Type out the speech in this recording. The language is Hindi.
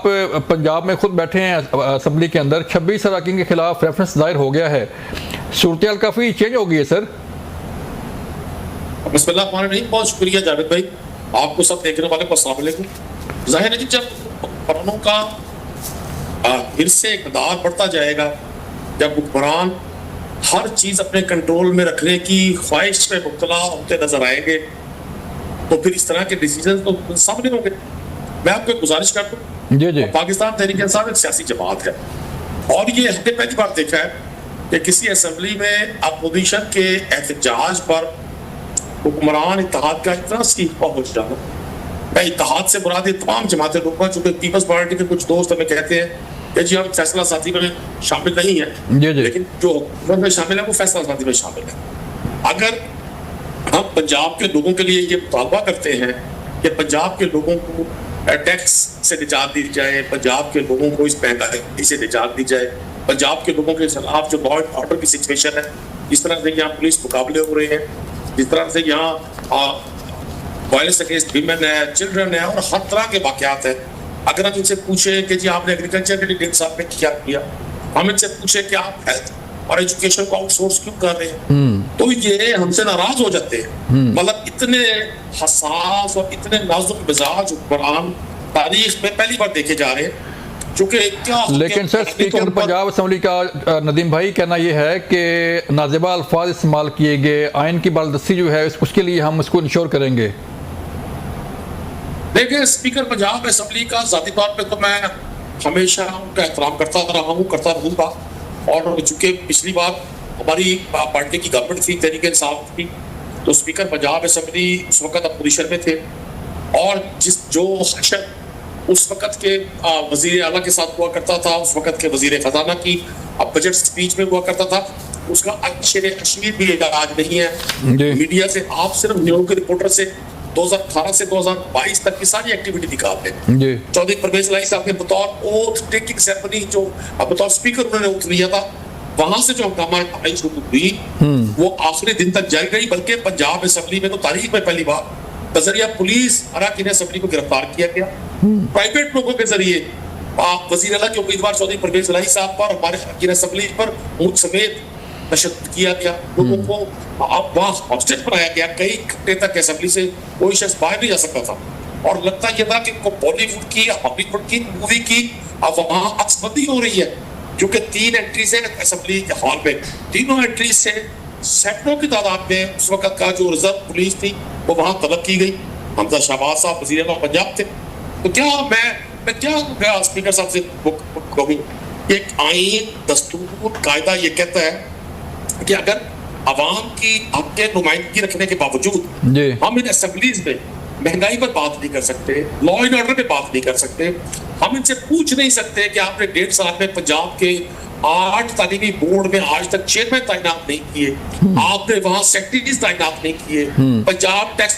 पंजाब में खुद बैठे हैं असेंबली के अंदर, 26 अरकान के खिलाफ रेफरेंस दायर हो गया है। सूरत काफ़ी चेंज हो गई है सर। बिस्मिल्लाह नहीं, बहुत शुक्रिया जावेद भाई, आपको सब देखने वाले को अस्सलाम वालेकुम। जाहिर है कि जब हुक्मरानों का फिर से इक़्तिदार बढ़ता जाएगा, जब हुक्मरान हर चीज़ अपने कंट्रोल में रखने की ख्वाहिश में मुब्तला होते नजर आएंगे, तो फिर इस तरह के डिसीजन तो सामने होंगे। मैं आपको एक गुजारिश करता हूँ, जी पाकिस्तान तहरीक इंसाफ एक सियासी जमात है और ये हमने पहली बार देखा है कि किसी असेंबली में अपोजिशन के एहतजाज पर हुक्मरान इत्तेहाद का इतना सीखा हो जाना। मैं इत्तेहाद से मुराद ये तमाम जमातें लोग, चूंकि पीपल्स पार्टी के कुछ दोस्त हमें कहते हैं कि जी हम फैसला साथी में शामिल नहीं है, लेकिन जो हुकूमत में शामिल है वो फैसला साथी में शामिल है। अगर हम पंजाब के लोगों के लिए ये मुतालबा करते हैं कि पंजाब के लोगों को टैक्स से निजात दी जाए, पंजाब के लोगों को इस महंगाई से निजात दी जाए, पंजाब के लोगों के खिलाफ जो लॉ एंड ऑर्डर की सिचुएशन है, जिस तरह से यहाँ पुलिस मुकाबले हो रहे हैं, जिस तरह से यहाँ वायलेंस अगेंस्ट वीमेन है, चिल्ड्रन है और हर तरह के वाकयात हैं। अगर हम इनसे पूछे कि जी आपने एग्रीकल्चर के लिए डेढ़ साल में क्या किया, हम इनसे पूछे कि आप हेल्थ और एजुकेशन को आउटसोर्स क्यों कर रहे हैं, तो ये हमसे नाराज हो जाते हैं। मतलब इतने हसास और इतने नाजुक मिजाज हुक्मरान तारीख में पहली बार देखे जा रहे हैं। लेकिन सर स्पीकर पंजाब असेंबली का नदीम भाई कहना यह है कि नाज़िबा अल्फाज इस्तेमाल किए गए, आइन की बालदस्ती जो है उसके लिए हम उसको इंश्योर करेंगे। देखिए, स्पीकर पंजाब असेंबली का ज़ाती तौर पे तो मैं हमेशा उनका एहतराम करता रहा हूँ, करता रहूँगा। और चूंकि पिछली बार हमारी पार्टी की गवर्नमेंट थी, तहरीक इंसाफ की, तो स्पीकर पंजाब असेंबली उस वक्त अपोजिशन में थे और जो हशर उस वक्त के वजीर आला के साथ हुआ करता था, उस वक्त के वजीर खजाना की बजट स्पीच में हुआ करता था, उसका अशमीर भी आज नहीं है। मीडिया से आप सिर्फ न्यूज़ के रिपोर्टर से 2018 से 2022 तक की सारी एक्टिविटी दिखा दें। चौधरी परवेज इलाही साहब के बतौर ओथ टेकिंग सेरेमनी जो बतौर स्पीकर उन्होंने ओथ लिया था, वहां से जो हंगामा शुरू हुई वो आखिरी दिन तक जारी रही। बल्कि पंजाब असेंबली में तो तारीख में पहली बार बजरिया पुलिस अरकान असेंबली को गिरफ्तार किया गया, प्राइवेट लोगों के जरिए। वजीर आला के उम्मीदवार चौधरी परवेज इलाही साहब पर, हमारे अरकान असेंबली पर मुझ समेत तशद्दुद किया गया, लोगों को वहां हॉस्टेज बनाया गया। कई घंटे तक असेंबली से कोई शख्स बाहर नहीं जा सकता था और लगता यह था कि बॉलीवुड की हॉलीवुड की मूवी की अब वहां अक्सबंदी हो रही है, क्योंकि 3 एंट्रीज है असेंबली के हॉल में। तीनों एंट्रीज से सैकड़ों की तादाद में उस वक्त का जो रिजर्व पुलिस थी वो वहां तलब की गई। हमजा शहबाज साहब वज़ीर आला पंजाब थे। तो क्या मैं क्या स्पीकर साहब से कहूँ, एक आईन दस्तूर कायदा ये कहता है कि अगर अवाम की हक के नुमाइंदगी रखने के बावजूद हम इन असेंबलीज में महंगाई पर बात नहीं कर सकते, लॉ एंड ऑर्डर पे बात नहीं कर सकते, हम इनसे पूछ नहीं सकते कि आपने 1.5 साल में पंजाब के 8 तालीमी बोर्ड में आज तक चेयरमैन तैनात नहीं किए, आपने वहां सेक्रेटरीज तैनात नहीं किए, पंजाब टैक्स